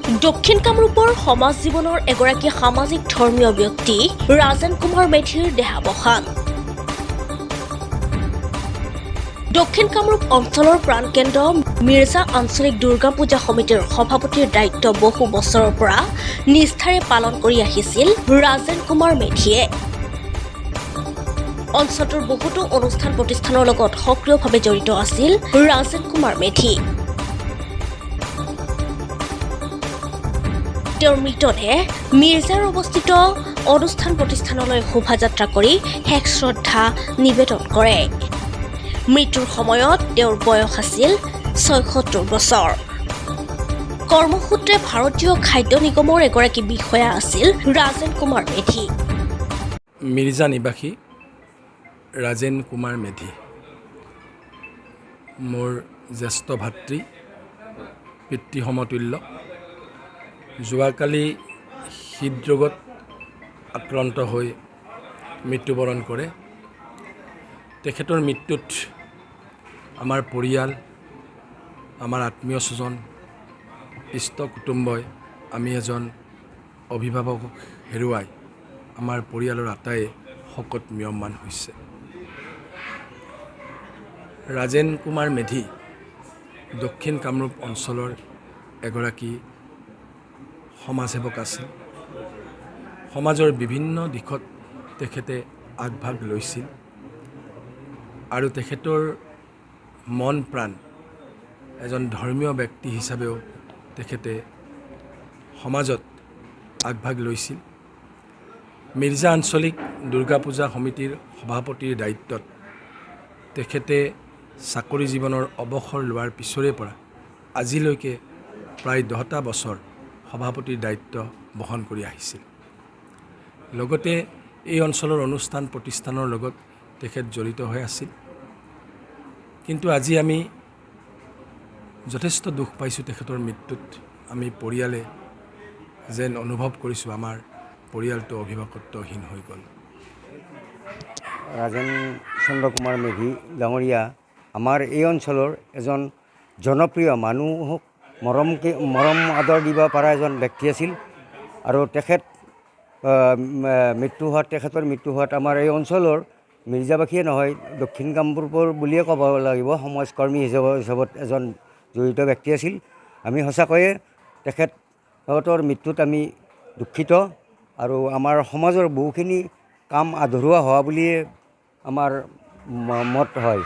দক্ষিণ কামৰূপৰ সমাজ জীৱনৰ এগৰাকী সামাজিক ধৰ্মীয় ব্যক্তি ৰাজেন কুমাৰ মেধিৰ দেহাৱসান। দক্ষিণ কামৰূপ অঞ্চলৰ প্ৰাণকেন্দ্ৰ মিৰ্জা আঞ্চলিক দুৰ্গা পূজা সমিতিৰ সভাপতিৰ দায়িত্ব বহু বছৰৰ পৰা নিষ্ঠাৰে পালন কৰি আহিছিল ৰাজেন কুমাৰ মেধিয়ে। অঞ্চলটোৰ বহুতো অনুষ্ঠান প্ৰতিষ্ঠানৰ লগত সক্ৰিয়ভাৱে জড়িত আছিল ৰাজেন কুমাৰ মেধি। তেওঁৰ মৃতদেহ মিৰ্জাৰ অৱস্থিত অনুষ্ঠান প্ৰতিষ্ঠানলৈ শোভাযাত্ৰা কৰি শেষ শ্ৰদ্ধা নিবেদন কৰে। মৃত্যুৰ সময়ত তেওঁৰ বয়স আছিল ৭৬ বছৰ। কৰ্মসূত্ৰে ভাৰতীয় খাদ্য নিগমৰ এগৰাকী বিষয়া আছিল ৰাজেন কুমাৰ মেধি। মিৰ্জা নিবাসী ৰাজেন কুমাৰ মেধি মোৰ জ্যেষ্ঠ ভাতৃ, পিতৃ সমতুল্য। যোৱাকালি হৃদৰোগত আক্ৰান্ত হৈ মৃত্যুবৰণ কৰে। তেখেতৰ মৃত্যুত আমাৰ পৰিয়াল, আমাৰ আত্মীয় স্বজন, ইষ্ট কুটুম্বই আমি এজন অভিভাৱকক হেৰুৱাই আমাৰ পৰিয়ালৰ আটাইয়ে শোকত ম্ৰিয়মাণ হৈছে। ৰাজেন কুমাৰ মেধি দক্ষিণ কামৰূপ অঞ্চলৰ এগৰাকী সমাজসেৱক আছিল। সমাজৰ বিভিন্ন দিশত তেখেতে আগভাগ লৈছিল আৰু তেখেতৰ মন প্ৰাণ এজন ধৰ্মীয় ব্যক্তি হিচাপেও তেখেতে সমাজত আগভাগ লৈছিল। মিৰ্জা আঞ্চলিক দুৰ্গা পূজা সমিতিৰ সভাপতিৰ দায়িত্বত তেখেতে চাকৰি জীৱনৰ অৱসৰ লোৱাৰ পিছৰে পৰা আজিলৈকে প্ৰায় 10টা বছৰ সভাপতিৰ দায়িত্ব বহন কৰি আহিছিল। লগতে এই অঞ্চলৰ অনুষ্ঠান প্ৰতিষ্ঠানৰ লগত তেখেত জড়িত হৈ আছিল। কিন্তু আজি আমি যথেষ্ট দুখ পাইছোঁ তেখেতৰ মৃত্যুত। আমি পৰিয়ালে যেন অনুভৱ কৰিছোঁ আমাৰ পৰিয়ালটো অভিভাৱকত্বহীন হৈ গ'ল। ৰাজেন চন্দ্ৰ কুমাৰ মেধি ডাঙৰীয়া আমাৰ এই অঞ্চলৰ এজন জনপ্ৰিয়, মানুহক মৰম আদৰ দিব পৰা এজন ব্যক্তি আছিল। আৰু তেখেতৰ মৃত্যু হোৱাত আমাৰ এই অঞ্চলৰ মিৰ্জাবাসীয়ে নহয়, দক্ষিণ কামৰূপৰ বুলিয়ে ক'ব লাগিব, সমাজকৰ্মী হিচাপত এজন জড়িত ব্যক্তি আছিল। আমি সঁচাকৈয়ে তেখেতৰ মৃত্যুত আমি দুখিত আৰু আমাৰ সমাজৰ বহুখিনি কাম আধৰুৱা হোৱা বুলিয়ে আমাৰ মত হয়।